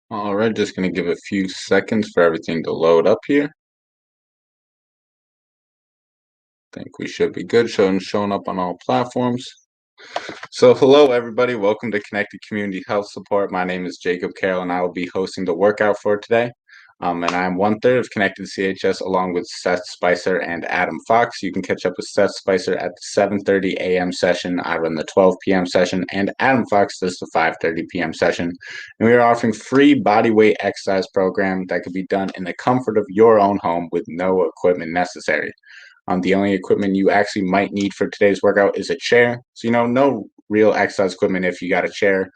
All right, just going to give a few seconds for everything to load up here. Think we should be good, showing up on all platforms. So hello everybody, welcome to Connected Community Health Support. My name is Jacob Carroll and I will be hosting the workout for today. And I'm 1/3 of Connected CHS along with Seth Spicer and Adam Fox. You can catch up with Seth Spicer at the 7:30 a.m. session. I run the 12 p.m. session and Adam Fox does the 5:30 p.m. session. And we are offering free bodyweight exercise program that can be done in the comfort of your own home with no equipment necessary. The only equipment you actually might need for today's workout is a chair. So, no real exercise equipment. If you got a chair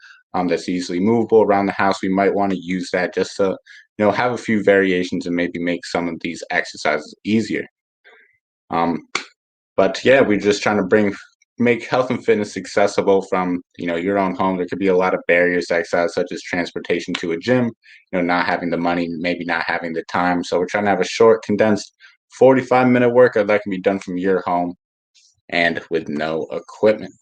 that's easily movable around the house, we might want to use that just to, have a few variations and maybe make some of these exercises easier. But yeah, we're just trying to make health and fitness accessible from, your own home. There could be a lot of barriers to exercise, such as transportation to a gym, not having the money, maybe not having the time. So we're trying to have a short, condensed 45-minute workout that can be done from your home and with no equipment.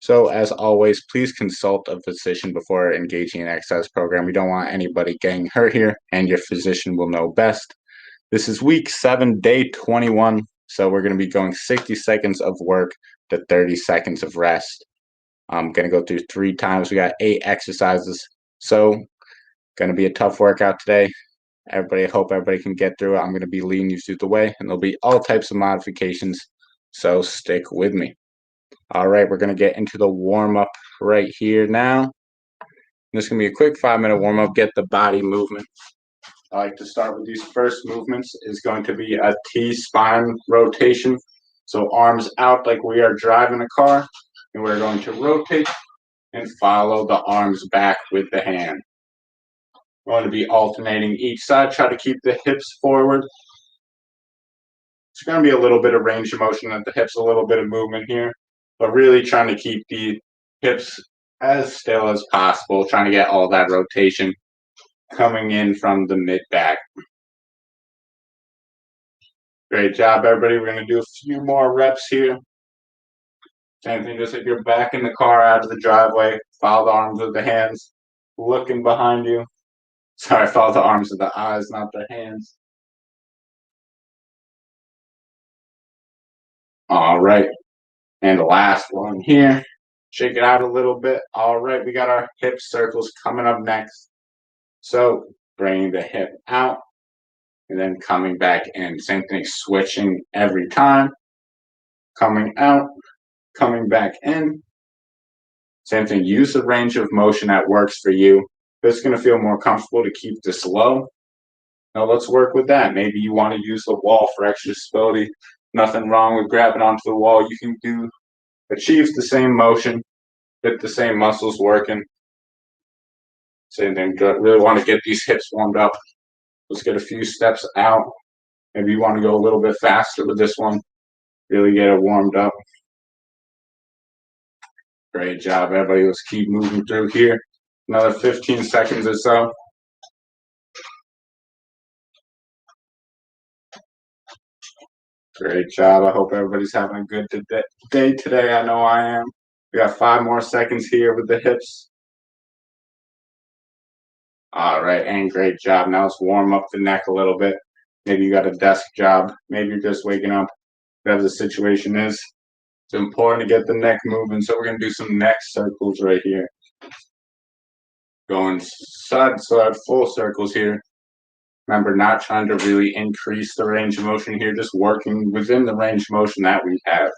So as always, please consult a physician before engaging in an exercise program. We don't want anybody getting hurt here, and your physician will know best. This is week 7, day 21. So we're going to be going 60 seconds of work to 30 seconds of rest. I'm going to go through 3 times. We got 8 exercises. So going to be a tough workout today. I hope everybody can get through it. I'm going to be leading you through the way, and there'll be all types of modifications. So stick with me. All right, we're going to get into the warm-up right here now. This is going to be a quick 5-minute warm-up, get the body movement. I like to start with these first movements. Is going to be a T-spine rotation. So arms out like we are driving a car, and we're going to rotate and follow the arms back with the hand. We're going to be alternating each side. Try to keep the hips forward. It's going to be a little bit of range of motion at the hips, a little bit of movement here, but really trying to keep the hips as still as possible, trying to get all that rotation coming in from the mid-back. Great job, everybody. We're going to do a few more reps here. Same thing, just if you're back in the car out of the driveway, follow the arms with the hands, looking behind you. Sorry, follow the arms with the eyes, not the hands. All right. And the last one here. Shake it out a little bit. All right, we got our hip circles coming up next. So bringing the hip out and then coming back in. Same thing, switching every time. Coming out, coming back in. Same thing, use the range of motion that works for you. If it's going to feel more comfortable to keep this low, now let's work with that. Maybe you want to use the wall for extra stability. Nothing wrong with grabbing onto the wall. You can achieve the same motion, get the same muscles working. Same thing, really want to get these hips warmed up. Let's get a few steps out. Maybe you want to go a little bit faster with this one. Really get it warmed up. Great job, everybody. Let's keep moving through here. Another 15 seconds or so. Great job. I hope everybody's having a good day today. I know I am. We got 5 more seconds here with the hips. All right, and great job. Now let's warm up the neck a little bit. Maybe you got a desk job. Maybe you're just waking up. Whatever the situation is, it's important to get the neck moving. So we're going to do some neck circles right here. Going side to side, full circles here. Remember, not trying to really increase the range of motion here, just working within the range of motion that we have.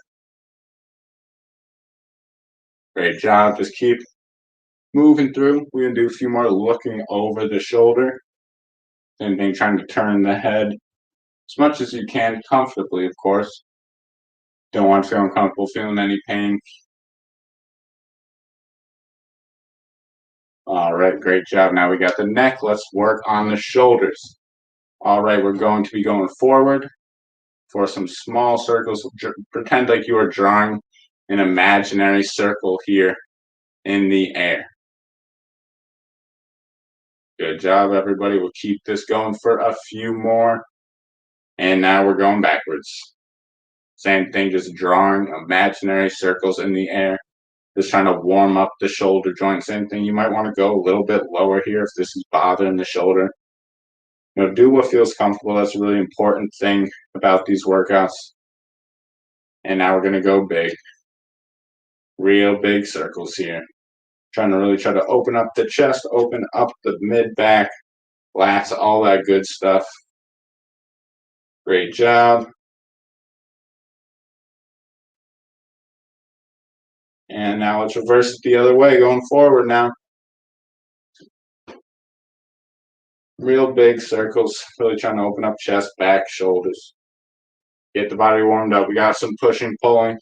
Great job. Just keep moving through. We're going to do a few more looking over the shoulder. Same thing, trying to turn the head as much as you can comfortably, of course. Don't want to feel uncomfortable, feeling any pain. All right, great job. Now we got the neck. Let's work on the shoulders. All right, we're going to be going forward for some small circles. Pretend like you are drawing an imaginary circle here in the air. Good job, everybody. We'll keep this going for a few more. And now we're going backwards. Same thing, just drawing imaginary circles in the air. Just trying to warm up the shoulder joint. Same thing, you might want to go a little bit lower here if this is bothering the shoulder. Do what feels comfortable. That's a really important thing about these workouts. And now we're going to go big. Real big circles here. Trying to really try to open up the chest, open up the mid-back, lats, all that good stuff. Great job. And now let's reverse it the other way, going forward now. Real big circles, really trying to open up chest, back, shoulders. Get the body warmed up. We got some pushing, pulling,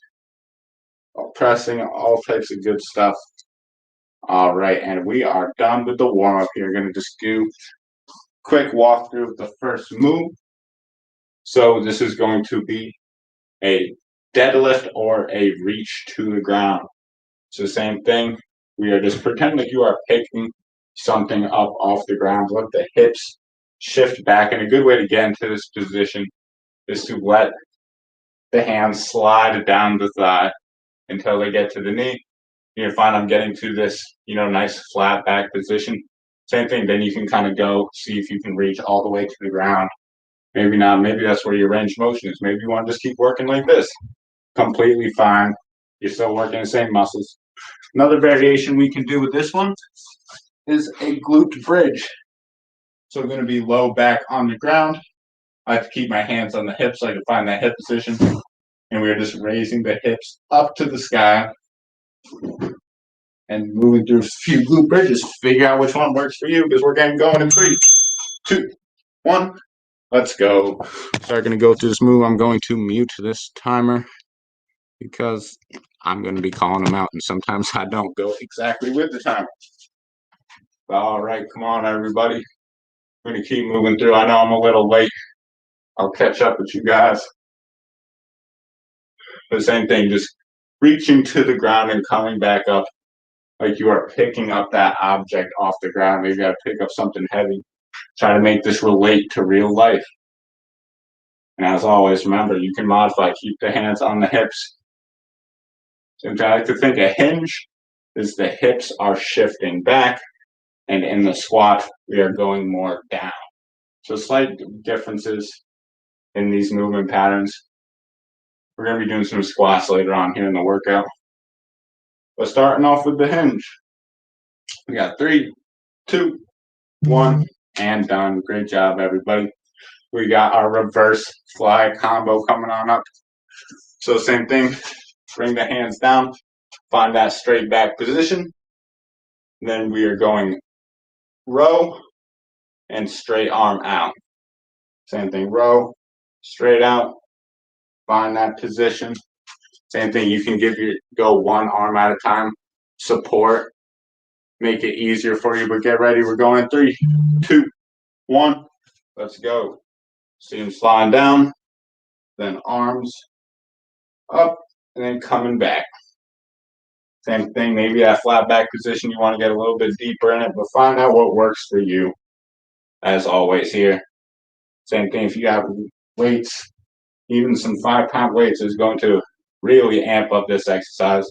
pressing, all types of good stuff. All right, and we are done with the warm-up here. We're going to just do a quick walkthrough of the first move. So this is going to be a deadlift or a reach to the ground. So same thing. We are just pretending like you are picking something up off the ground. Let the hips shift back. And a good way to get into this position is to let the hands slide down the thigh until they get to the knee. You're fine. I'm getting to this, nice flat back position. Same thing. Then you can kind of go see if you can reach all the way to the ground. Maybe not. Maybe that's where your range of motion is. Maybe you want to just keep working like this. Completely fine. You're still working the same muscles. Another variation we can do with this one is a glute bridge. So I'm going to be low back on the ground. I have to keep my hands on the hips so I can find that hip position. And we're just raising the hips up to the sky and moving through a few glute bridges. Figure out which one works for you because we're getting going in 3, 2, 1. Let's go. So I'm going to go through this move. I'm going to mute this timer because I'm going to be calling them out, and sometimes I don't go exactly with the timer. All right, come on, everybody. We're going to keep moving through. I know I'm a little late. I'll catch up with you guys. The same thing, just reaching to the ground and coming back up like you are picking up that object off the ground. Maybe you got to pick up something heavy. Try to make this relate to real life. And as always, remember, you can modify. Keep the hands on the hips. Sometimes I like to think a hinge is the hips are shifting back, and in the squat, we are going more down. So slight differences in these movement patterns. We're going to be doing some squats later on here in the workout. But starting off with the hinge. We got 3, 2, 1, and done. Great job, everybody. We got our reverse fly combo coming on up. So same thing, bring the hands down, find that straight back position. Then we are going row and straight arm out. Same thing, row, straight out, find that position. Same thing, you can go one arm at a time, support, make it easier for you, but get ready. We're going in 3, 2, 1, let's go. See them sliding down, then arms up, and then coming back. Same thing, maybe that flat back position, you want to get a little bit deeper in it, but find out what works for you, as always here. Same thing, if you have weights, even some 5-pound weights is going to really amp up this exercise.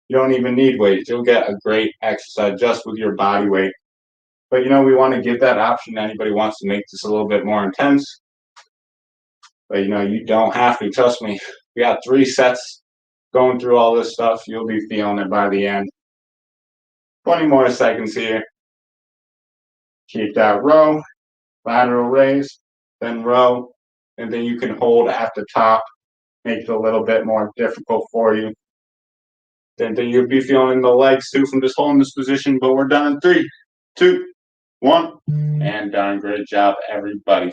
You don't even need weights. You'll get a great exercise just with your body weight. But, we want to give that option to anybody who wants to make this a little bit more intense. But, you don't have to. Trust me, we got 3 sets going through all this stuff. You'll be feeling it by the end. 20 more seconds here. Keep that row, lateral raise, then row, and then you can hold at the top, make it a little bit more difficult for you. Then you'll be feeling the legs too from just holding this position, but we're done in 3, 2, 1, and done. Great job, everybody.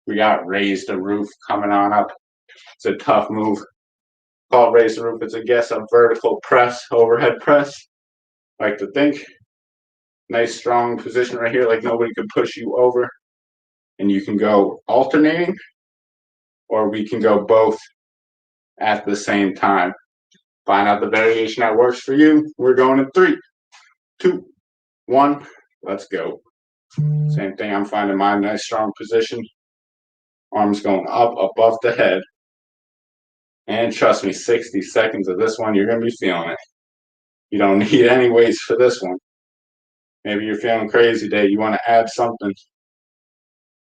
We got raise the roof coming on up. It's a tough move. Called raise the roof. It's, I guess, a vertical press, overhead press. I like to think. Nice strong position right here, like nobody can push you over. And you can go alternating, or we can go both at the same time. Find out the variation that works for you. We're going in 3, 2, 1. Let's go. Same thing. I'm finding my nice strong position. Arms going up above the head. And trust me, 60 seconds of this one, you're going to be feeling it. You don't need any weights for this one. Maybe you're feeling crazy today. You want to add something.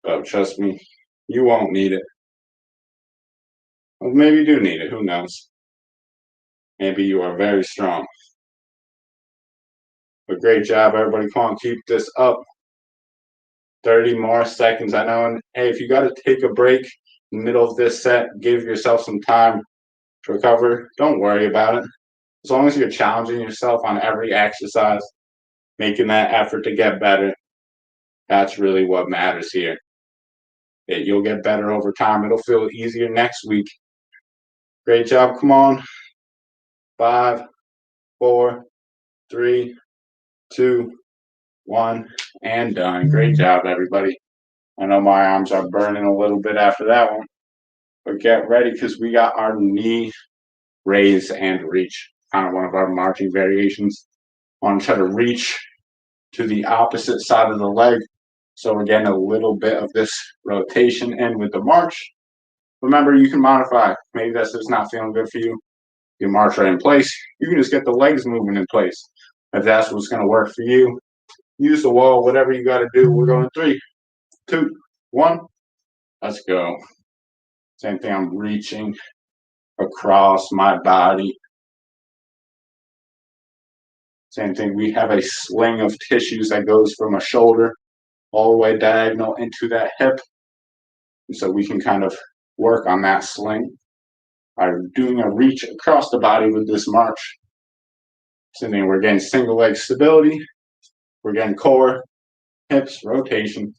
But trust me, you won't need it. Well, maybe you do need it. Who knows? Maybe you are very strong. But great job, everybody. Come on, keep this up. 30 more seconds. I know. And hey, if you got to take a break in the middle of this set, give yourself some time to recover. Don't worry about it. As long as you're challenging yourself on every exercise, making that effort to get better, that's really what matters here. That you'll get better over time. It'll feel easier next week. Great job. Come on. 5, 4, 3, 2, 1, and done. Great job, everybody. I know my arms are burning a little bit after that one, but get ready because we got our knee raise and reach, kind of one of our marching variations. I want to try to reach to the opposite side of the leg. So we're getting a little bit of this rotation in with the march. Remember, you can modify. Maybe that's just not feeling good for you. You march right in place. You can just get the legs moving in place. If that's what's going to work for you, use the wall, whatever you got to do. We're going 3, 2, 1. Let's go. Same thing. I'm reaching across my body. Same thing. We have a sling of tissues that goes from a shoulder all the way diagonal into that hip. And so we can kind of work on that sling by doing a reach across the body with this march. Same thing. We're getting single leg stability. We're getting core, hips, rotation.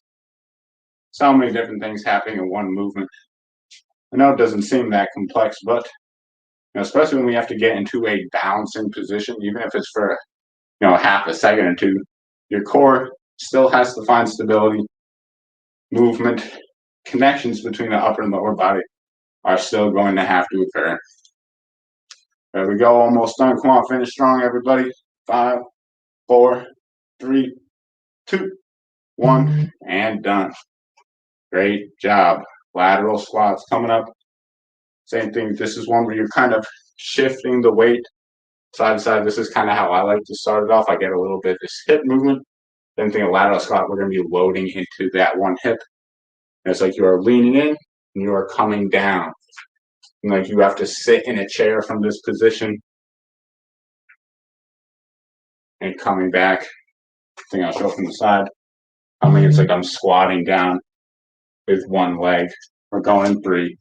So many different things happening in one movement. I know it doesn't seem that complex, but especially when we have to get into a balancing position, even if it's for half a second or two, your core still has to find stability. Movement, connections between the upper and lower body are still going to have to occur. There we go, almost done. Come on, finish strong, everybody. 5, 4, 3, 2, 1, and done. Great job. Lateral squats coming up. Same thing. This is one where you're kind of shifting the weight side to side. This is kind of how I like to start it off. I get a little bit of this hip movement. Same thing, a lateral squat, we're going to be loading into that one hip. And it's like you are leaning in and you are coming down. And like you have to sit in a chair from this position and coming back. I think I'll show from the side. It's like I'm squatting down with one leg. We're going 3,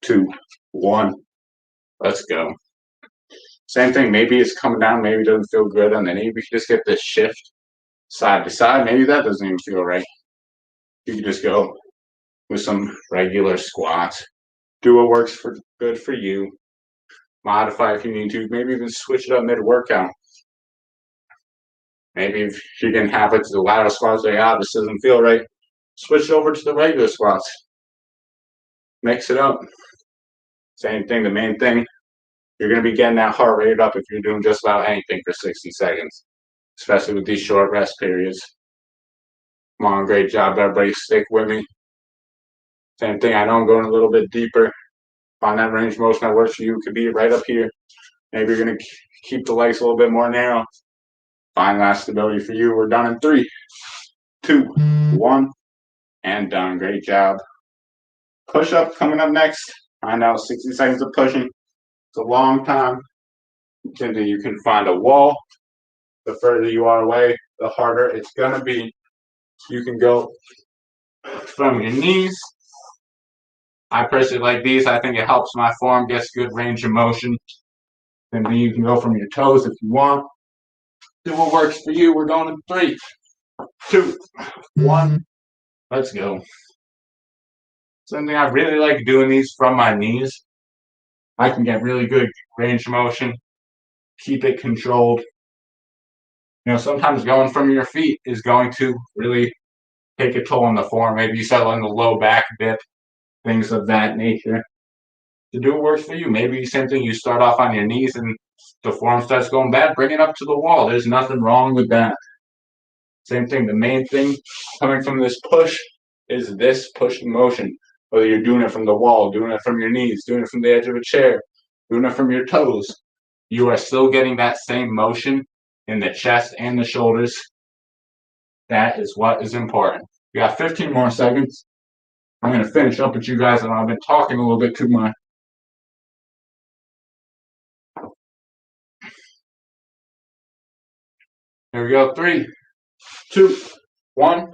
2, 1. Let's go. Same thing. Maybe it's coming down. Maybe it doesn't feel good. And then maybe you can just get this shift side to side. Maybe that doesn't even feel right. You can just go with some regular squats. Do what works good for you. Modify if you need to. Maybe even switch it up mid-workout. Maybe if you can have it to the lateral squats, like, this doesn't feel right. Switch it over to the regular squats. Mix it up. Same thing. The main thing, you're going to be getting that heart rate up if you're doing just about anything for 60 seconds, especially with these short rest periods. Come on, great job, everybody. Stick with me. Same thing. I know I'm going a little bit deeper. Find that range of motion that works for you. It could be right up here. Maybe you're going to keep the legs a little bit more narrow. Find that stability for you. We're done in 3, 2, 1, and done. Great job. Push up coming up next. I know 60 seconds of pushing. It's a long time. Until you can find a wall. The further you are away, the harder it's going to be. You can go from your knees. I personally like these. I think it helps my form, gets good range of motion. And then you can go from your toes if you want. Do what works for you. We're going in 3, 2, 1. Let's go. Something I really like doing these from my knees. I can get really good range of motion. Keep it controlled. Sometimes going from your feet is going to really take a toll on the form. Maybe you settle in the low back dip, things of that nature. To do what works for you. Maybe same thing, you start off on your knees and the form starts going bad, bring it up to the wall. There's nothing wrong with that. Same thing, the main thing coming from this push is this push motion. Whether you're doing it from the wall, doing it from your knees, doing it from the edge of a chair, doing it from your toes. you are still getting that same motion in the chest and the shoulders. That is what is important. We got 15 more seconds. I'm going to finish up with you guys, and I've been talking a little bit too much. Here we go. 3, 2, 1.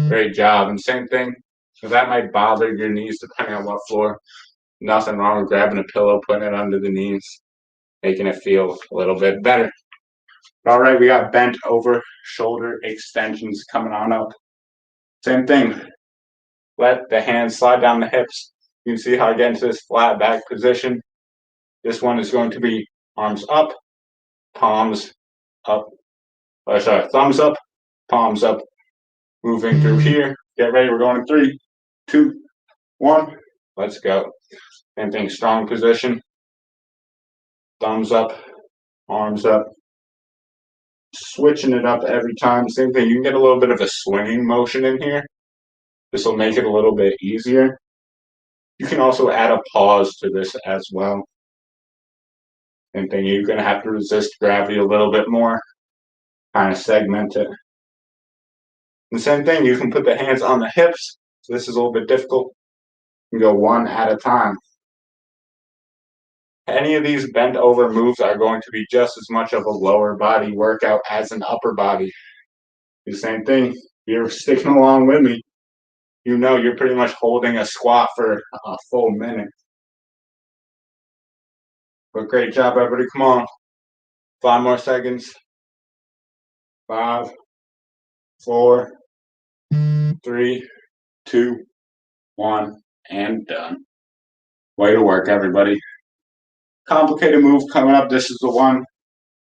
Great job. And same thing. So that might bother your knees depending on what floor. Nothing wrong with grabbing a pillow, putting it under the knees, making it feel a little bit better. All right, we got bent over shoulder extensions coming on up. Same thing. Let the hands slide down the hips. You can see how I get into this flat back position. This one is going to be arms up, palms up. Thumbs up, palms up. Moving through here. Get ready. We're going in 3, 2, 1. Let's go. Same thing. Strong position. Thumbs up, arms up. Switching it up every time. Same thing. You can get a little bit of a swinging motion in here. This will make it a little bit easier. You can also add a pause to this as well. Same thing. You're going to have to resist gravity a little bit more. Kind of segment it. The same thing. You can put the hands on the hips. So this is a little bit difficult. You can go one at a time. Any of these bent over moves are going to be just as much of a lower body workout as an upper body. The same thing. You're sticking along with me. You know you're pretty much holding a squat for a full minute. But great job, everybody. Come on. 5 more seconds. 5, 4, 3, 2, 1, and done. Way to work, everybody. Complicated move coming up. This is the one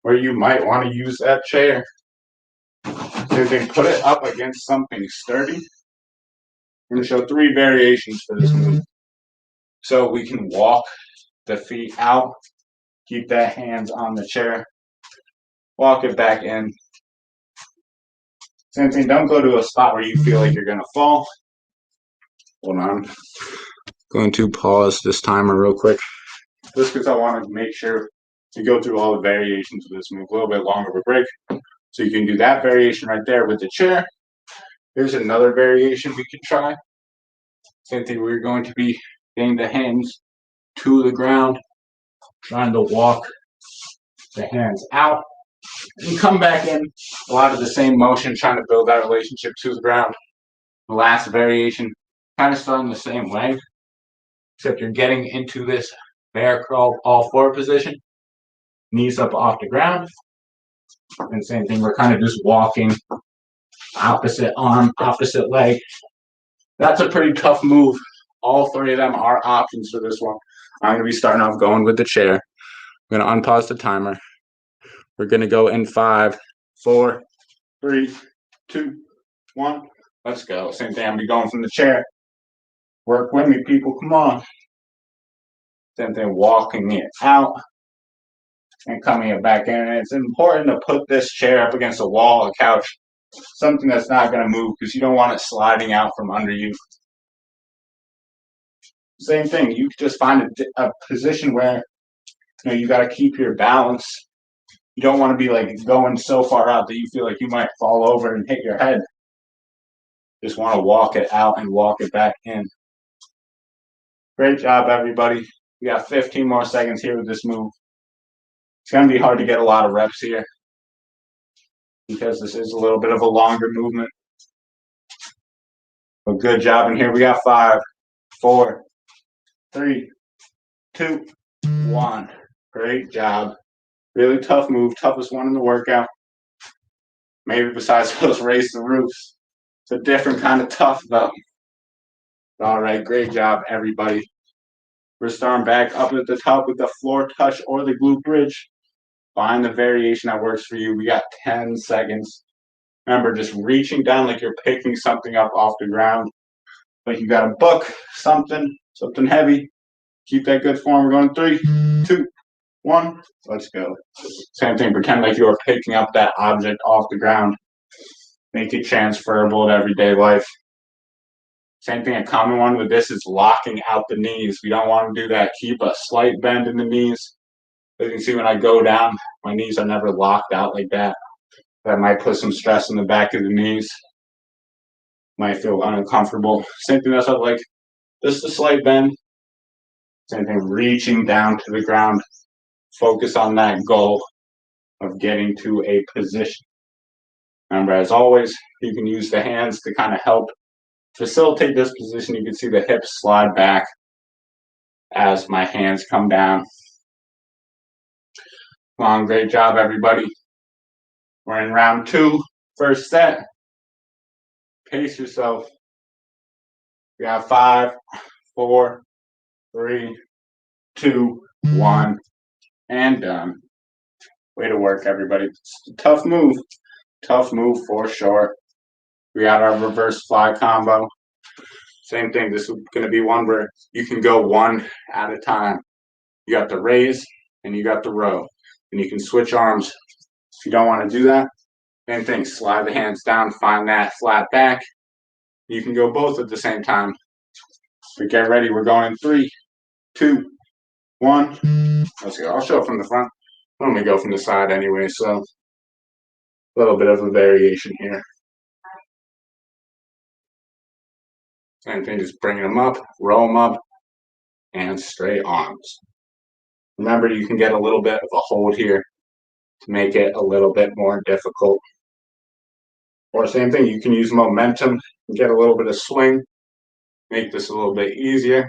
where you might want to use that chair. So you can put it up against something sturdy. I'm going to show 3 variations for this move. So we can walk the feet out, keep the hands on the chair, walk it back in. Same thing, don't go to a spot where you feel like you're going to fall. Hold on. Going to pause this timer real quick. Just because I want to make sure to go through all the variations of this move. A little bit longer of a break. So you can do that variation right there with the chair. Here's another variation we can try. Same thing, we're going to be getting the hands to the ground, trying to walk the hands out, and come back in. A lot of the same motion, trying to build that relationship to the ground. The last variation, kind of starting the same way, except you're getting into this bear crawl all 4 position, knees up off the ground. And same thing, we're kind of just walking opposite arm, opposite leg. That's a pretty tough move. All 3 of them are options for this one. I'm going to be starting off going with the chair. I'm going to unpause the timer. We're going to go in 5, 4, 3, 2, 1. Let's go. Same thing. I'm going to be going from the chair. Work with me, people. Come on. Same thing. Walking it out and coming it back in. And it's important to put this chair up against a wall, a couch, something that's not going to move because you don't want it sliding out from under you. Same thing. You just find a position where you got to keep your balance. You don't want to be like going so far out that you feel like you might fall over and hit your head. Just want to walk it out and walk it back in. Great job, everybody. We got 15 more seconds here with this move. It's going to be hard to get a lot of reps here because this is a little bit of a longer movement. But good job in here. We got 5, 4, 3, 2, 1. Great job. Really tough move. Toughest one in the workout. Maybe besides those raise the roofs. It's a different kind of tough, though. All right. Great job, everybody. We're starting back up at the top with the floor touch or the glute bridge. Find the variation that works for you. We got 10 seconds. Remember, just reaching down like you're picking something up off the ground. Like you got a book, something heavy. Keep that good form. We're going 3, 2, 1. Let's go. Same thing. Pretend like you're picking up that object off the ground. Make it transferable to everyday life. Same thing. A common one with this is locking out the knees. We don't want to do that. Keep a slight bend in the knees. As you can see, when I go down, my knees are never locked out like that. That might put some stress in the back of the knees. Might feel uncomfortable. Same thing that's up like just a slight bend. Same thing, reaching down to the ground. Focus on that goal of getting to a position. Remember, as always, you can use the hands to kind of help facilitate this position. You can see the hips slide back as my hands come down. Come on, great job, everybody. We're in round 2, first set. Pace yourself. We got 5, 4, 3, 2, 1, and done. Way to work, everybody. It's a tough move. Tough move for sure. We got our reverse fly combo. Same thing. This is going to be one where you can go one at a time. You got the raise and you got the row. And you can switch arms if you don't want to do that. Same thing. Slide the hands down, find that flat back. You can go both at the same time. So get ready. We're going in 3, 2, 1. Let's go. I'll show it from the front. I'm going to go from the side anyway, so a little bit of a variation here. Same thing, just bringing them up, roll them up, and straight arms. Remember, you can get a little bit of a hold here to make it a little bit more difficult. Or same thing, you can use momentum and get a little bit of swing, make this a little bit easier.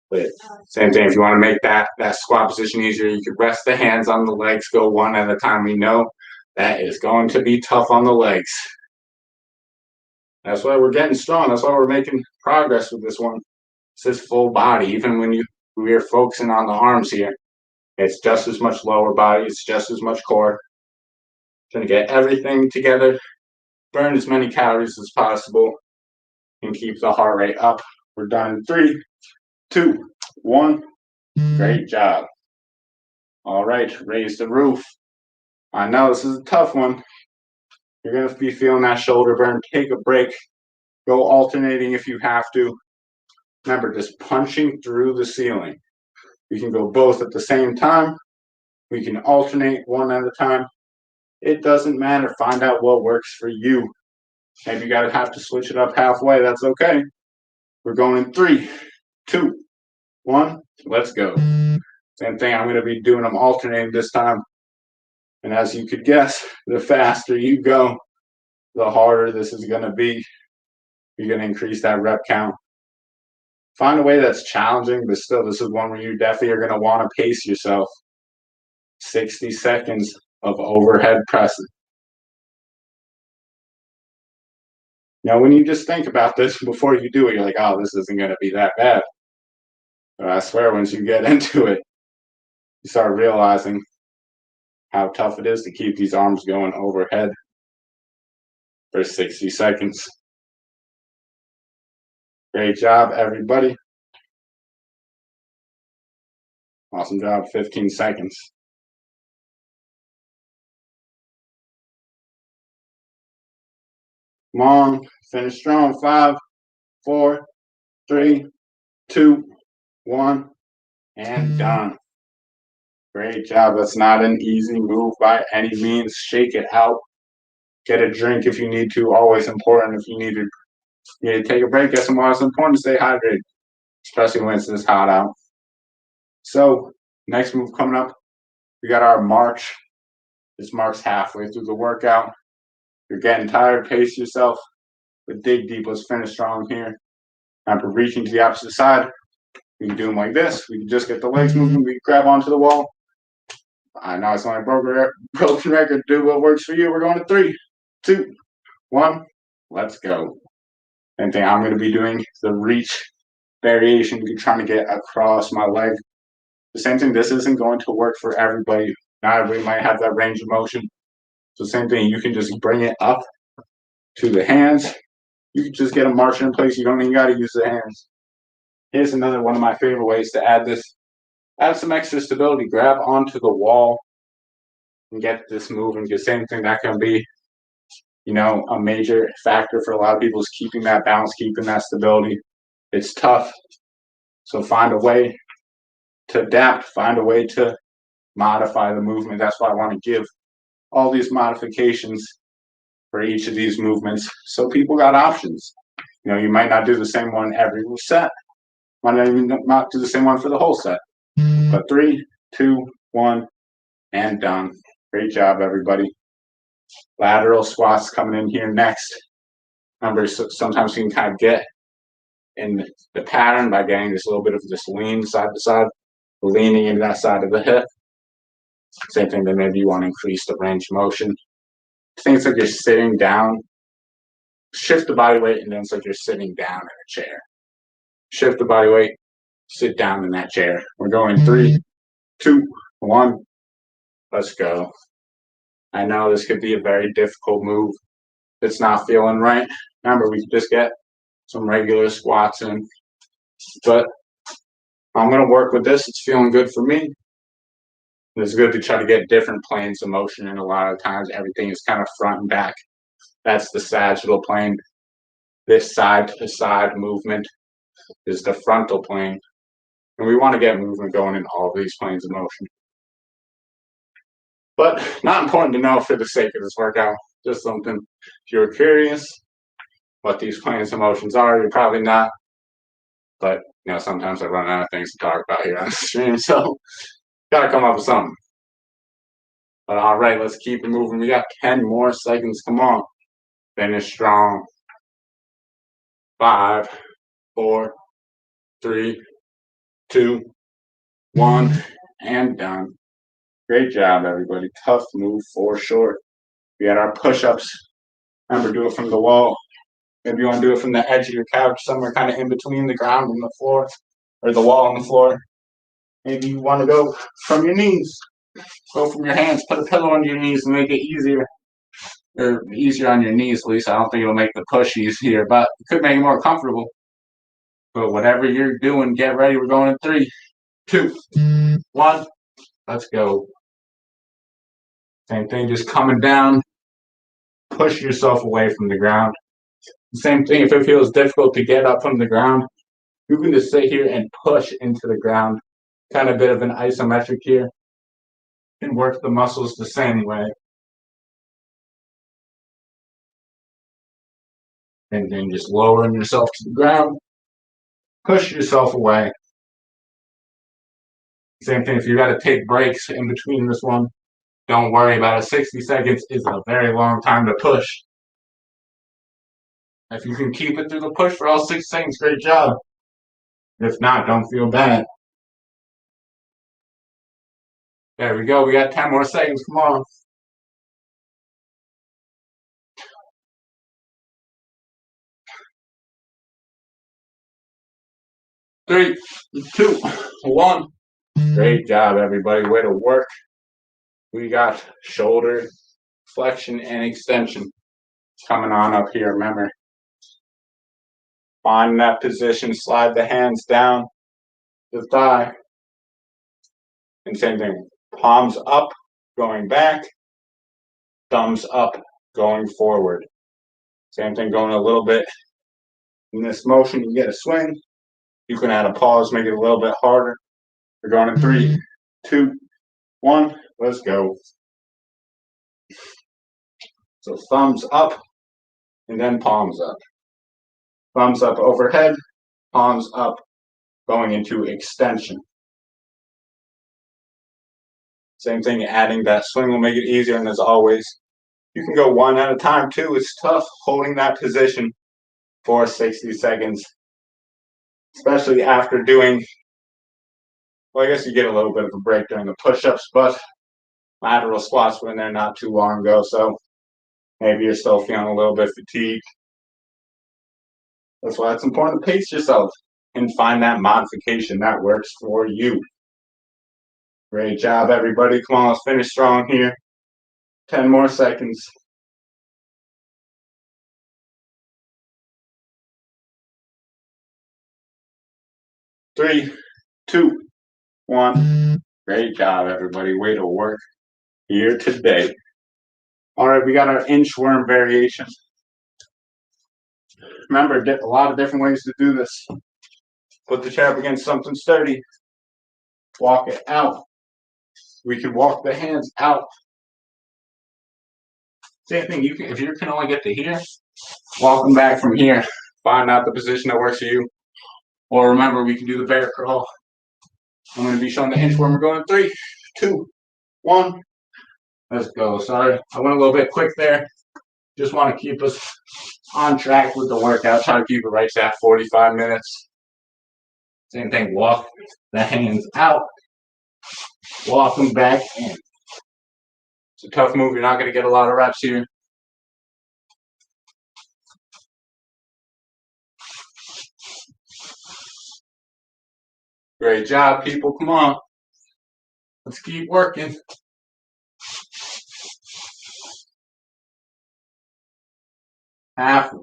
But same thing, if you want to make that squat position easier, you could rest the hands on the legs, go one at a time. We know that is going to be tough on the legs. That's why we're getting strong. That's why we're making progress with this one. This is full body. Even when we're focusing on the arms here, it's just as much lower body. It's just as much core. Trying to get everything together, burn as many calories as possible, and keep the heart rate up. We're done in 3, 2, 1. Great job. All right, raise the roof. I know this is a tough one. You're going to be feeling that shoulder burn. Take a break. Go alternating if you have to. Remember, just punching through the ceiling. We can go both at the same time. We can alternate one at a time. It doesn't matter. Find out what works for you. Maybe you gotta have to switch it up halfway. That's okay. We're going in 3, 2, 1. Let's go. Same thing. I'm going to be doing them alternating this time. And as you could guess, the faster you go, the harder this is going to be. You're going to increase that rep count. Find a way that's challenging, but still, this is one where you definitely are going to want to pace yourself. 60 seconds of overhead pressing. Now, when you just think about this before you do it, you're like, oh, this isn't going to be that bad. But I swear, once you get into it, you start realizing how tough it is to keep these arms going overhead for 60 seconds. Great job, everybody. Awesome job, 15 seconds. Come on, finish strong. 5, 4, 3, 2, 1, and done. Great job. That's not an easy move by any means. Shake it out. Get a drink if you need to. Always important if you need to take a break. Get some water. It's important to stay hydrated, especially when it's this hot out. So, next move coming up, we got our march. This marks halfway through the workout. You're getting tired, pace yourself, but dig deep. Let's finish strong here. After reaching to the opposite side, we can do them like this. We can just get the legs moving. We can grab onto the wall. I know it's only a broken record. Do what works for you. We're going to 3, 2, 1. Let's go. Same thing. I'm going to be doing the reach variation. You're trying to get across my leg. The same thing. This isn't going to work for everybody. Not everybody might have that range of motion. So same thing. You can just bring it up to the hands. You can just get them marching in place. You don't even got to use the hands. Here's another one of my favorite ways to add this. Add some extra stability. Grab onto the wall and get this moving. Because same thing, that can be, a major factor for a lot of people is keeping that balance, keeping that stability. It's tough. So find a way to adapt, find a way to modify the movement. That's why I want to give all these modifications for each of these movements, so people got options. You know, you might not do the same one every set, might not even not do the same one for the whole set. But 3, 2, 1, and done. Great job, everybody. Lateral squats coming in here next. Remember, sometimes you can kind of get in the pattern by getting this little bit of this lean side to side, leaning into that side of the hip. Same thing, then maybe you want to increase the range of motion. Things like you're sitting down, shift the body weight, and then it's like you're sitting down in a chair. Shift the body weight, sit down in that chair. We're going 3, 2, 1. Let's go. I know this could be a very difficult move. If it's not feeling right, remember, we can just get some regular squats in. But I'm going to work with this. It's feeling good for me. It's good to try to get different planes of motion, and a lot of times everything is kind of front and back. That's the sagittal plane. This side to side movement is the frontal plane. And we want to get movement going in all these planes of motion. But not important to know for the sake of this workout. Just something, if you're curious what these planes of motions are, you're probably not. But, you know, sometimes I run out of things to talk about here on the stream, so gotta come up with something. But all right, let's keep it moving. We got 10 more seconds. Come on. Finish strong. 5, 4, 3, 2, 1, and done. Great job, everybody. Tough move for sure. We had our push-ups. Remember, do it from the wall. Maybe you want to do it from the edge of your couch, somewhere kind of in between the ground and the floor, or the wall and the floor. Maybe you want to go from your knees. Go from your hands. Put a pillow under your knees and make it easier. Or easier on your knees, at least. I don't think it'll make the push easier, but it could make it more comfortable. But whatever you're doing, get ready. We're going in 3, 2, 1. Let's go. Same thing, just coming down. Push yourself away from the ground. Same thing, if it feels difficult to get up from the ground, you can just sit here and push into the ground. Kind of a bit of an isometric here. And work the muscles the same way. And then just lowering yourself to the ground. Push yourself away. Same thing, if you got to take breaks in between this one, don't worry about it. 60 seconds is a very long time to push. If you can keep it through the push for all 6 seconds, great job. If not, don't feel bad. There we go. We got 10 more seconds. Come on. 3, 2, 1. Great job, everybody. Way to work. We got shoulder flexion and extension coming on up here. Remember, find that position, slide the hands down the thigh. And same thing, palms up, going back, thumbs up, going forward. Same thing, going a little bit in this motion. You get a swing. You can add a pause, make it a little bit harder. We're going in 3, 2, 1. Let's go. So thumbs up and then palms up. Thumbs up overhead, palms up, going into extension. Same thing, adding that swing will make it easier. And as always, you can go one at a time too. It's tough holding that position for 60 seconds, especially after doing, well, I guess you get a little bit of a break during the push-ups, but lateral squats were in there not too long ago, so maybe you're still feeling a little bit fatigued. That's why it's important to pace yourself and find that modification that works for you. Great job, everybody. Come on, let's finish strong here. 10 more seconds. 3, 2, 1. Great job, everybody. Way to work here today. All right, we got our inchworm variation. Remember, a lot of different ways to do this. Put the chair up against something sturdy. walk it out. We can walk the hands out. Same thing, if you can only get to here, walk them back from here. Find out the position that works for you. Or remember, we can do the bear crawl. I'm going to be showing the inchworm. We're going in 3, 2, 1. Let's go. Sorry, I went a little bit quick there. Just want to keep us on track with the workout. Try to keep it right at 45 minutes. Same thing, walk the hands out. Walk them back in. It's a tough move. You're not going to get a lot of reps here. Great job, people. Come on. Let's keep working.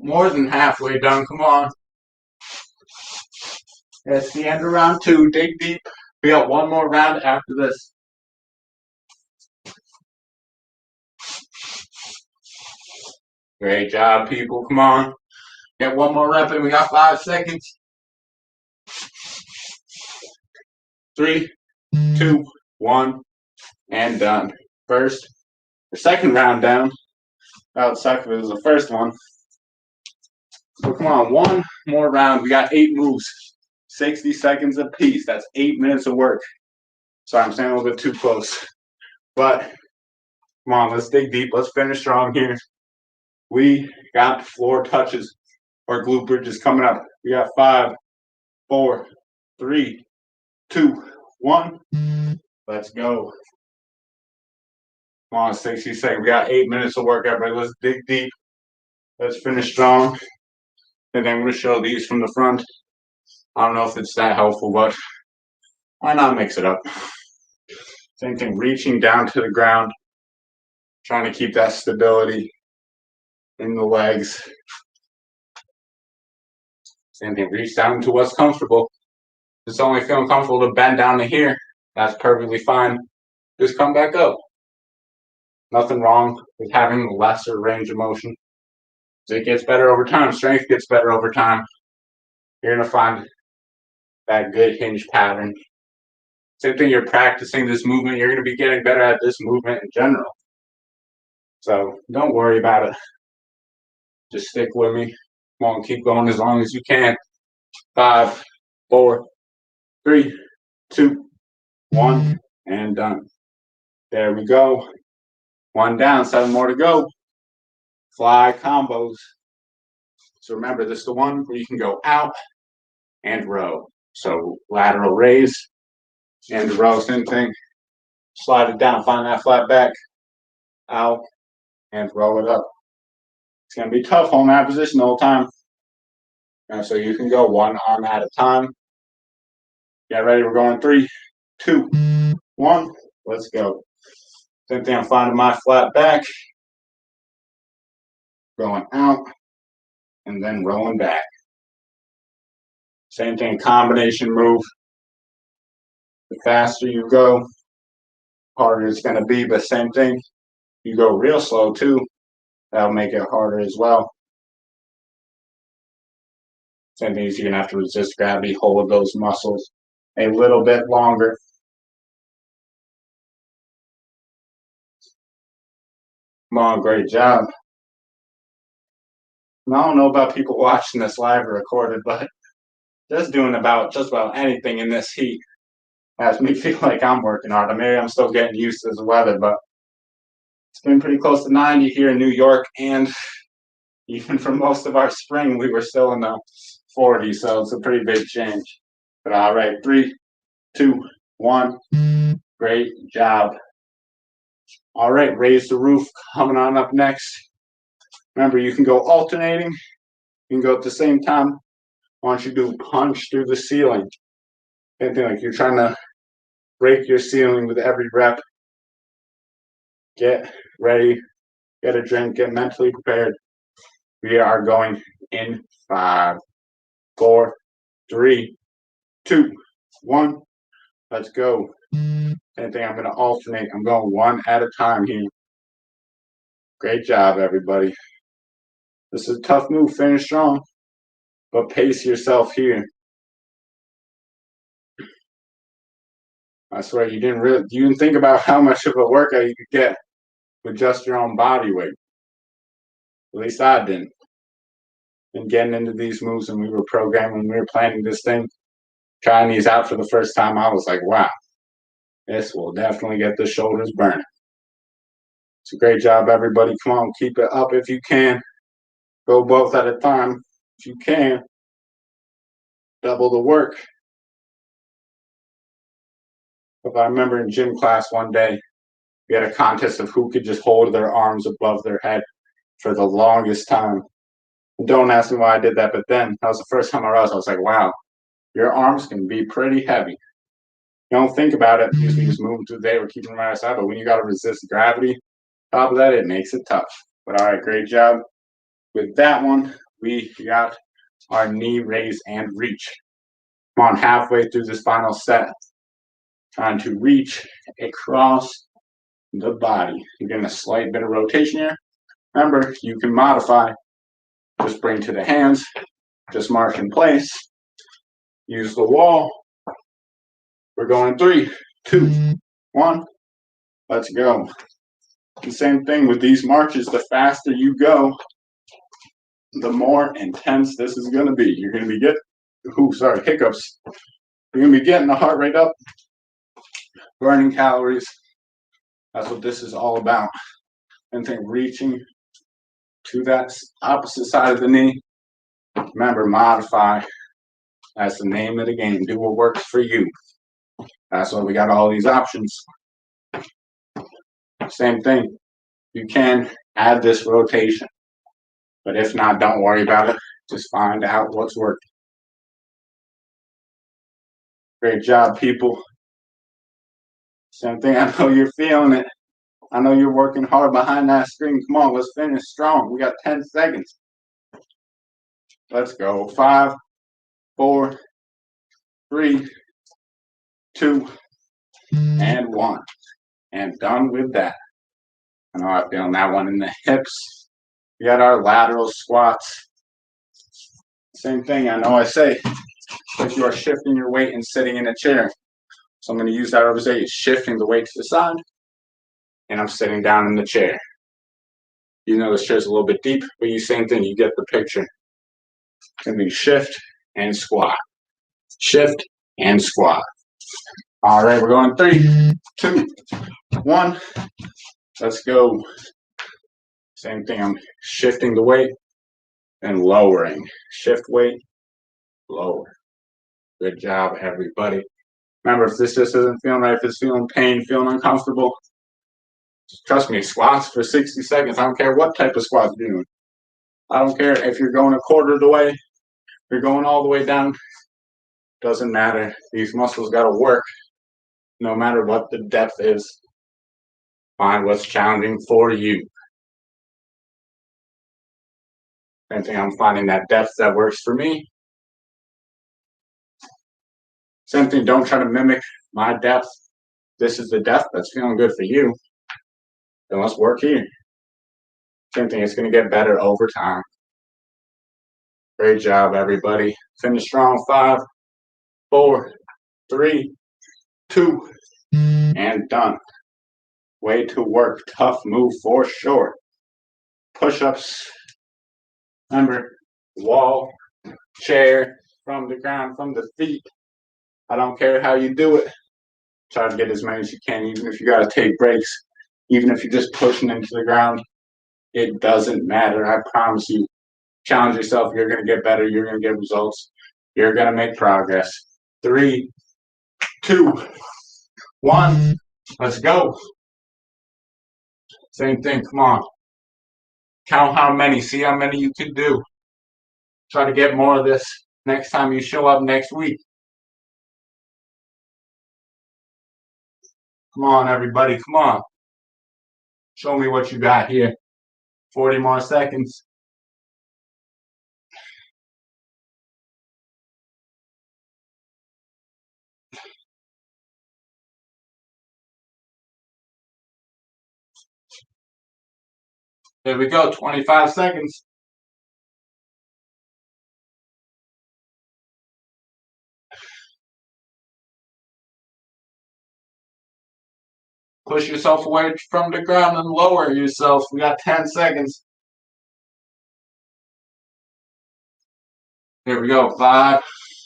More than halfway done. Come on. It's the end of round 2. Dig deep. We got one more round after this. Great job, people. Come on. Get one more rep in. We got 5 seconds. 3, 2, 1, and done. The second round down. The second was the first one. So come on, one more round. We got 8 moves, 60 seconds apiece. That's 8 minutes of work. Sorry, I'm staying a little bit too close. But come on, let's dig deep. Let's finish strong here. We got floor touches or glute bridges coming up. We got 5, 4, 3, 2, 1. Let's go. Come on, 60 seconds. We got 8 minutes of work, everybody. Let's dig deep. Let's finish strong. And then we're going to show these from the front. I don't know if it's that helpful, but why not mix it up? Same thing, reaching down to the ground, trying to keep that stability in the legs. Same thing, reach down to what's comfortable. If it's only feeling comfortable to bend down to here, that's perfectly fine. Just come back up. Nothing wrong with having lesser range of motion. It gets better over time. Strength gets better over time. You're going to find that good hinge pattern. Same thing, you're practicing this movement. You're going to be getting better at this movement in general. So don't worry about it. Just stick with me. Come on, keep going as long as you can. 5, 4, 3, 2, 1, and done. There we go. 1 down, 7 more to go. Fly combos. So remember, this is the one where you can go out and row. So lateral raise and row, same thing. Slide it down, find that flat back, out, and roll it up. It's going to be tough holding that position the whole time. So you can go 1 arm at a time. Get ready, we're going 3, 2, 1. Let's go. Same thing, I'm finding my flat back. Going out, and then rolling back. Same thing, combination move. The faster you go, harder it's going to be, but same thing. You go real slow too, that'll make it harder as well. Same thing, you're going to have to resist gravity, hold those muscles a little bit longer. Come on, great job. I don't know about people watching this live or recorded, but just doing just about anything in this heat has me feel like I'm working hard. Maybe I'm still getting used to the weather, but it's been pretty close to 90 here in New York, and even for most of our spring, we were still in the 40s, so it's a pretty big change. But all right, 3, 2, 1. Great job. All right, raise the roof coming on up next. Remember, you can go alternating. You can go at the same time. I want you to do punch through the ceiling. Same thing, like you're trying to break your ceiling with every rep. Get ready, get a drink, get mentally prepared. We are going in 5, 4, 3, 2, 1. Let's go. Same thing, I'm going to alternate. I'm going 1 at a time here. Great job, everybody. This is a tough move. Finish strong, but pace yourself here. I swear you didn't think about how much of a workout you could get with just your own body weight. At least I didn't. And getting into these moves and we were programming, we were planning this thing, trying these out for the first time, I was like, wow, this will definitely get the shoulders burning. It's a great job, everybody. Come on, keep it up if you can. Go both at a time if you can. Double the work. If I remember in gym class one day, we had a contest of who could just hold their arms above their head for the longest time. Don't ask me why I did that, but then that was the first time I realized, I was like, wow, your arms can be pretty heavy. You don't think about it because we just moving through the day, we're keeping them right side, but when you got to resist gravity, top of that, it makes it tough. But all right, great job. With that one, we got our knee raise and reach. Come on, halfway through this final set, trying to reach across the body. You're getting a slight bit of rotation here. Remember, you can modify. Just bring to the hands, just mark in place, use the wall. We're going 3, 2, 1. Let's go. The same thing with these marches. The faster you go, the more intense this is going to be. You're going to be hiccups. You're going to be getting the heart rate up, burning calories. That's what this is all about. And then reaching to that opposite side of the knee. Remember, modify. That's the name of the game. Do what works for you. That's why we got all these options. Same thing. You can add this rotation. But if not, don't worry about it. Just find out what's working. Great job, people. Same thing. I know you're feeling it. I know you're working hard behind that screen. Come on, let's finish strong. We got 10 seconds. Let's go. 5, 4, 3, 2, and 1. And done with that. I know I'm feeling that one in the hips. We got our lateral squats. Same thing. I know I say, if you are shifting your weight and sitting in a chair. So I'm going to use that representation, shifting the weight to the side, and I'm sitting down in the chair. You know this chair's a little bit deep, but you same thing, you get the picture. It's going to be shift and squat. Shift and squat. All right, we're going 3, 2, 1. Let's go. Same thing, I'm shifting the weight and lowering. Shift weight, lower. Good job, everybody. Remember, if this just isn't feeling right, if it's feeling pain, feeling uncomfortable, trust me, squats for 60 seconds. I don't care what type of squats you're doing. I don't care if you're going a quarter of the way, if you're going all the way down. Doesn't matter. These muscles got to work no matter what the depth is. Find what's challenging for you. Same thing, I'm finding that depth that works for me. Same thing, don't try to mimic my depth. This is the depth that's feeling good for you. Then let's work here. Same thing, it's going to get better over time. Great job, everybody. Finish strong. 5, 4, 3, 2, and done. Way to work. Tough move for sure. Push-ups. Remember, wall, chair, from the ground, from the feet. I don't care how you do it. Try to get as many as you can, even if you got to take breaks. Even if you're just pushing into the ground. It doesn't matter. I promise you. Challenge yourself. You're going to get better. You're going to get results. You're going to make progress. 3, 2, 1. Let's go. Same thing. Come on. Count how many. See how many you can do. Try to get more of this next time you show up next week. Come on, everybody. Come on. Show me what you got here. 40 more seconds. There we go. 25 seconds. Push yourself away from the ground and lower yourself. We got 10 seconds. Here we go. 5,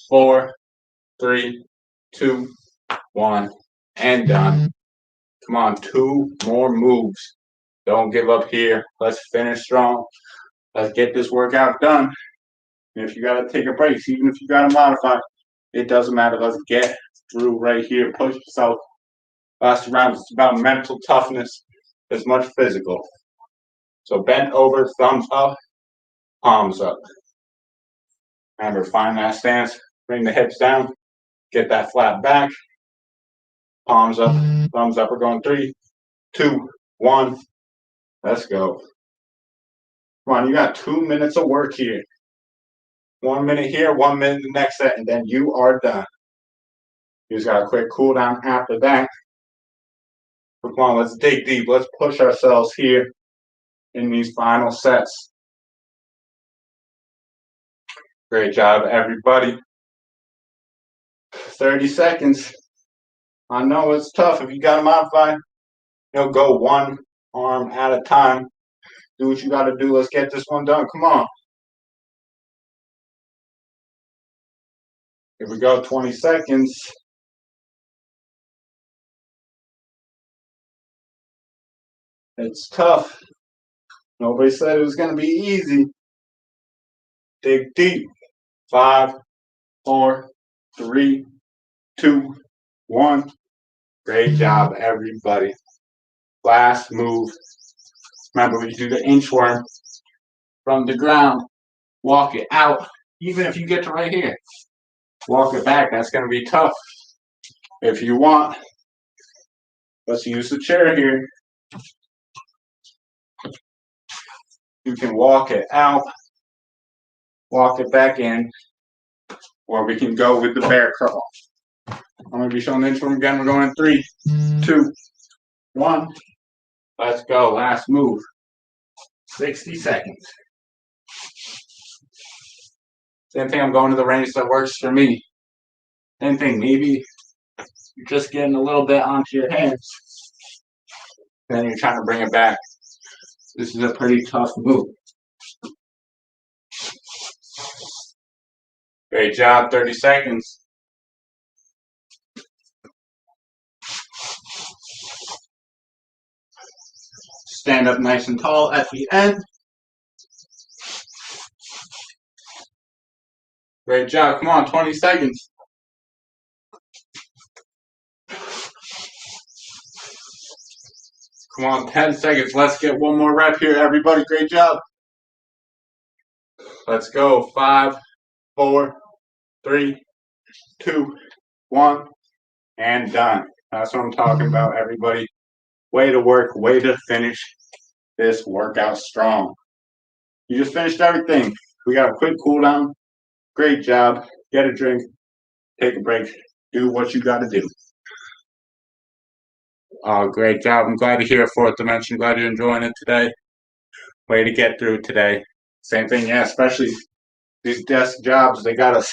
4, 3, 2, 1, and done. Come on, 2 more moves. Don't give up here. Let's finish strong. Let's get this workout done. And if you got to take a break, even if you got to modify, it doesn't matter. Let's get through right here. Push yourself. Last round, it's about mental toughness as much physical. So bent over, thumbs up, palms up. Remember, find that stance. Bring the hips down. Get that flat back. Palms up, thumbs up. We're going 3, 2, 1. Let's go. Come on, you got 2 minutes of work here. 1 minute here, 1 minute the next set, and then you are done. You just got a quick cool down after that. Come on, let's dig deep. Let's push ourselves here in these final sets. Great job, everybody. 30 seconds. I know it's tough. If you got to modify, go one arm at a time. Do what you got to do. Let's get this one done. Come on. Here we go, 20 seconds. It's tough. Nobody said it was going to be easy. Dig deep. 5, 4, 3, 2, 1. Great job, everybody. Last move. Remember, we do the inchworm from the ground. Walk it out. Even if you get to right here, walk it back. That's going to be tough. If you want, let's use the chair here. You can walk it out, walk it back in, or we can go with the bear crawl. I'm going to be showing the inchworm again. We're going in 3, 2, 1. Let's go. Last move. 60 seconds. Same thing. I'm going to the range that works for me. Same thing. Maybe you're just getting a little bit onto your hands. Then you're trying to bring it back. This is a pretty tough move. Great job. 30 seconds. Stand up nice and tall at the end. Great job. Come on, 20 seconds. Come on, 10 seconds. Let's get one more rep here, everybody. Great job. Let's go. 5, 4, 3, 2, 1, and done. That's what I'm talking about, everybody. Way to work, way to finish this workout strong. You just finished everything. We got a quick cool down. Great job. Get a drink, take a break, do what you got to do. Great job. I'm glad to hear it, Fourth Dimension. Glad you're enjoying it today. Way to get through today. Same thing, yeah, especially these desk jobs. They got us,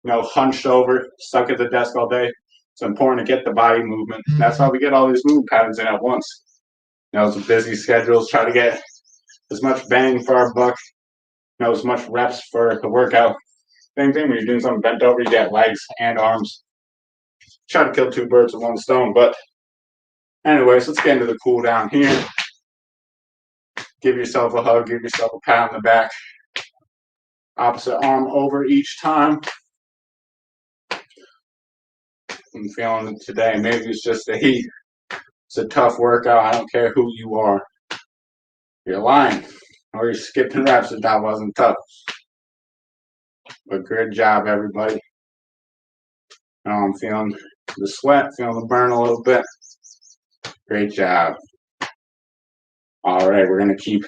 hunched over, stuck at the desk all day. It's important to get the body movement. That's how we get all these movement patterns in at once. It's a busy schedule. Try to get as much bang for our buck, as much reps for the workout. Same thing when you're doing something bent over, you get legs and arms. Try to kill 2 birds with 1 stone. But anyways, let's get into the cool down here. Give yourself a hug, give yourself a pat on the back. Opposite arm over each time. I'm feeling it today. Maybe it's just the heat. It's a tough workout. I don't care who you are. You're lying. Or you're skipping reps if that wasn't tough. But good job, everybody. I'm feeling the sweat, feeling the burn a little bit. Great job. All right, we're going to keep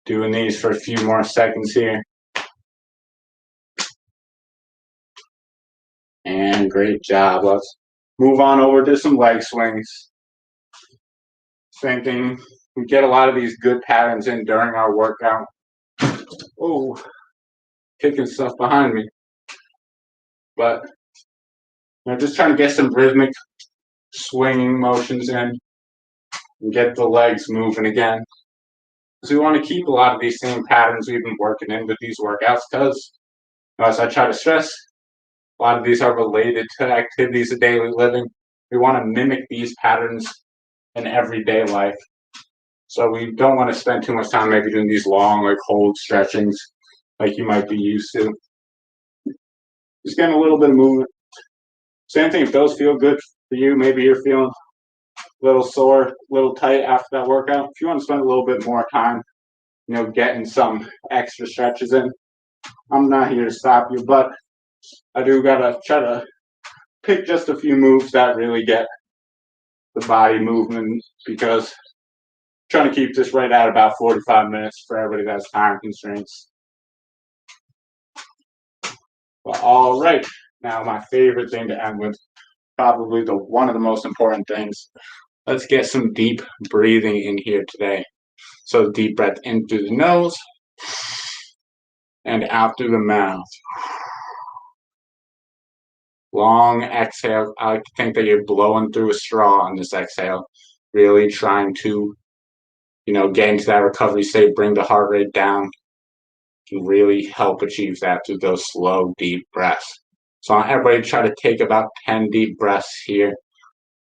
doing these for a few more seconds here. And great job. Let's move on over to some leg swings. Same thing. We get a lot of these good patterns in during our workout. Oh, kicking stuff behind me. But just trying to get some rhythmic swinging motions in, and get the legs moving again. So we want to keep a lot of these same patterns we've been working in with these workouts because, as I try to stress, a lot of these are related to activities of daily living. We want to mimic these patterns in everyday life. So we don't want to spend too much time maybe doing these long, like hold stretchings like you might be used to. Just getting a little bit of movement. Same thing, if those feel good for you, maybe you're feeling a little sore, a little tight after that workout. If you want to spend a little bit more time, getting some extra stretches in, I'm not here to stop you, but I do gotta try to pick just a few moves that really get the body movement because I'm trying to keep this right at about 45 minutes for everybody that's time constraints. Well, all right, now my favorite thing to end with, probably one of the most important things. Let's get some deep breathing in here today. So deep breath in through the nose and out through the mouth. Long exhale. I like to think that you're blowing through a straw on this exhale, really trying to, get into that recovery state, bring the heart rate down, and really help achieve that through those slow, deep breaths. So I want everybody to try to take about 10 deep breaths here.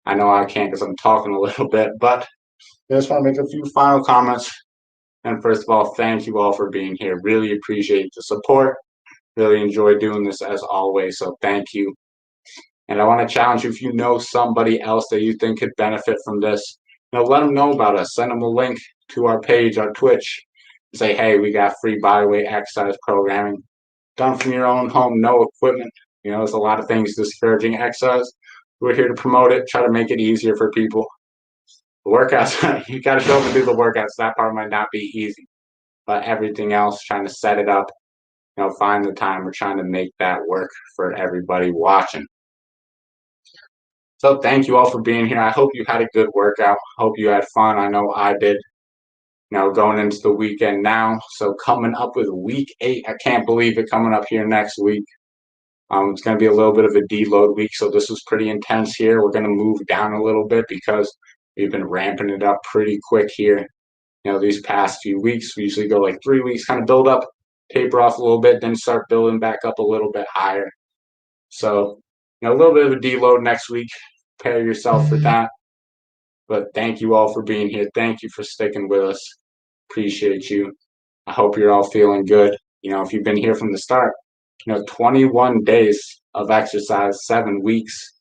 I know I can't because I'm talking a little bit, but I just want to make a few final comments. And first of all, thank you all for being here. Really appreciate the support. Really enjoy doing this as always. So thank you. And I want to challenge you, if you know somebody else that you think could benefit from this, let them know about us. Send them a link to our page, our Twitch. Say, hey, we got free bodyweight exercise programming done from your own home, no equipment. There's a lot of things discouraging exercise. We're here to promote it, try to make it easier for people. The workouts, you got to show them to do the workouts. That part might not be easy, but everything else, trying to set it up, find the time. We're trying to make that work for everybody watching. So thank you all for being here. I hope you had a good workout. Hope you had fun. I know I did. Going into the weekend now. So coming up with week 8. I can't believe it, coming up here next week. It's going to be a little bit of a deload week. So this was pretty intense here. We're going to move down a little bit because we've been ramping it up pretty quick here. These past few weeks, we usually go like 3 weeks, kind of build up, taper off a little bit, then start building back up a little bit higher. So, a little bit of a deload next week. Prepare yourself for that. But thank you all for being here. Thank you for sticking with us. Appreciate you. I hope you're all feeling good. If you've been here from the start, 21 days of exercise, 7 weeks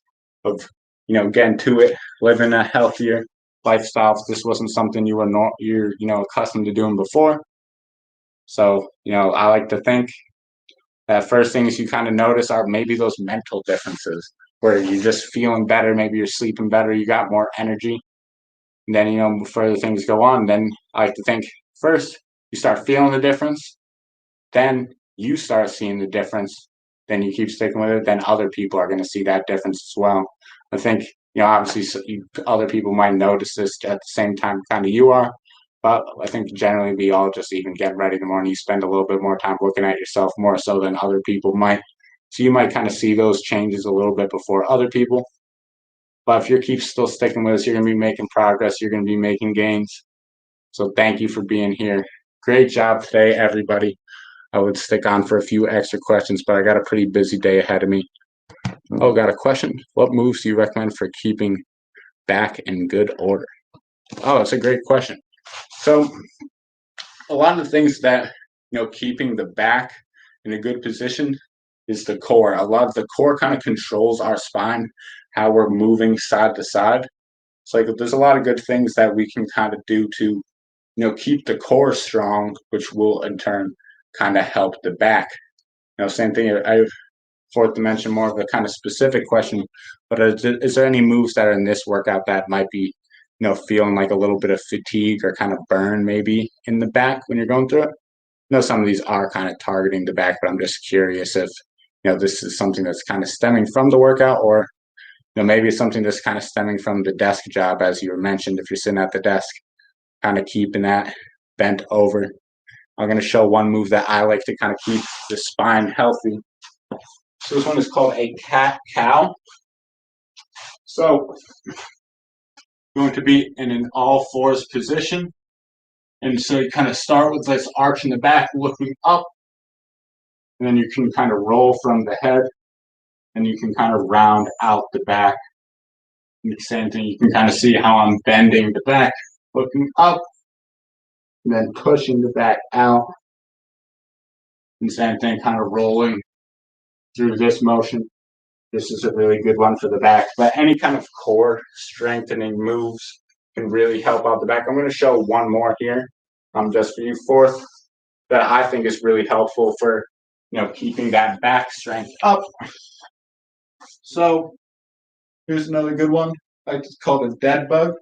of, getting to it, living a healthier lifestyle. If this wasn't something you're accustomed to doing before. So, I like to think that first things you kind of notice are maybe those mental differences where you're just feeling better. Maybe you're sleeping better. You got more energy. And then, further things go on, then I like to think first you start feeling the difference. Then you start seeing the difference. Then you keep sticking with it. Then other people are going to see that difference as well. I think, obviously other people might notice this at the same time kind of you are. But I think generally we all just even get ready in the morning. You spend a little bit more time looking at yourself more so than other people might. So you might kind of see those changes a little bit before other people. But if you keep still sticking with us, you're going to be making progress. You're going to be making gains. So thank you for being here. Great job today, everybody. I would stick on for a few extra questions, but I got a pretty busy day ahead of me. Oh, got a question. What moves do you recommend for keeping back in good order? Oh, that's a great question. So a lot of the things that, keeping the back in a good position is the core. A lot of the core kind of controls our spine, how we're moving side to side. It's like there's a lot of good things that we can kind of do to, keep the core strong, which will in turn kind of help the back. Same thing. I forgot to mention more of a kind of specific question, but is there any moves that are in this workout that might be, feeling like a little bit of fatigue or kind of burn maybe in the back when you're going through it? Some of these are kind of targeting the back, but I'm just curious if, this is something that's kind of stemming from the workout, or, maybe it's something that's kind of stemming from the desk job, as you mentioned, if you're sitting at the desk, kind of keeping that bent over. I'm going to show one move that I like to kind of keep the spine healthy. So this one is called a cat-cow. So going to be in an all fours position. And so you kind of start with this arch in the back, looking up, and then you can kind of roll from the head, and you can kind of round out the back. And the same thing, you can kind of see how I'm bending the back, looking up, and then pushing the back out. And same thing, kind of rolling through this motion. This is a really good one for the back. But any kind of core strengthening moves can really help out the back. I'm going to show one more here, just for you, fourth, that I think is really helpful for keeping that back strength up. So here's another good one. It's called a dead bug.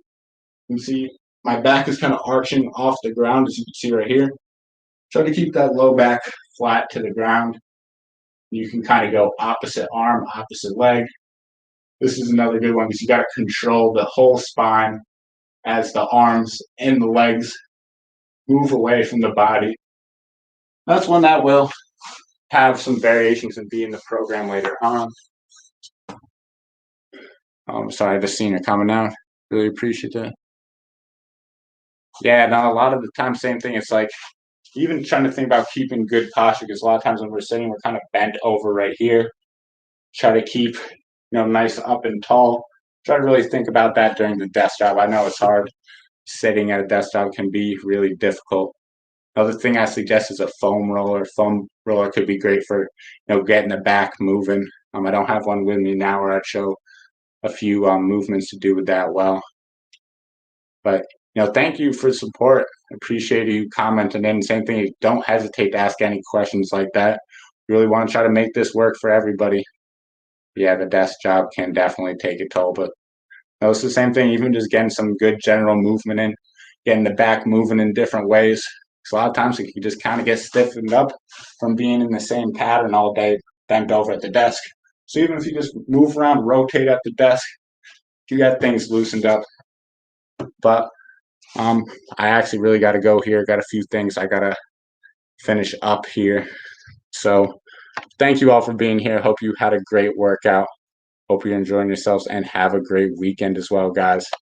You can see my back is kind of arching off the ground, as you can see right here. Try to keep that low back flat to the ground. You can kind of go opposite arm, opposite leg. This is another good one because you got to control the whole spine as the arms and the legs move away from the body. That's one that will have some variations and be in the program later on. Sorry, the senior coming out. Really appreciate that. Yeah, now a lot of the time, same thing. It's like even trying to think about keeping good posture, because a lot of times when we're sitting, we're kind of bent over right here. Try to keep, nice up and tall. Try to really think about that during the desk job. I know it's hard. Sitting at a desk job can be really difficult. Another thing I suggest is a foam roller. Foam roller could be great for, getting the back moving. I don't have one with me now where I'd show a few movements to do with that well. But, thank you for support. Appreciate you commenting in. Same thing, don't hesitate to ask any questions like that. Really want to try to make this work for everybody. Yeah, the desk job can definitely take a toll, but it's the same thing, even just getting some good general movement in, getting the back moving in different ways. Because a lot of times you can just kind of get stiffened up from being in the same pattern all day, bent over at the desk. So even if you just move around, rotate at the desk, you got things loosened up. But I actually really got to go here. Got a few things I got to finish up here. So thank you all for being here. Hope you had a great workout. Hope you're enjoying yourselves and have a great weekend as well, guys.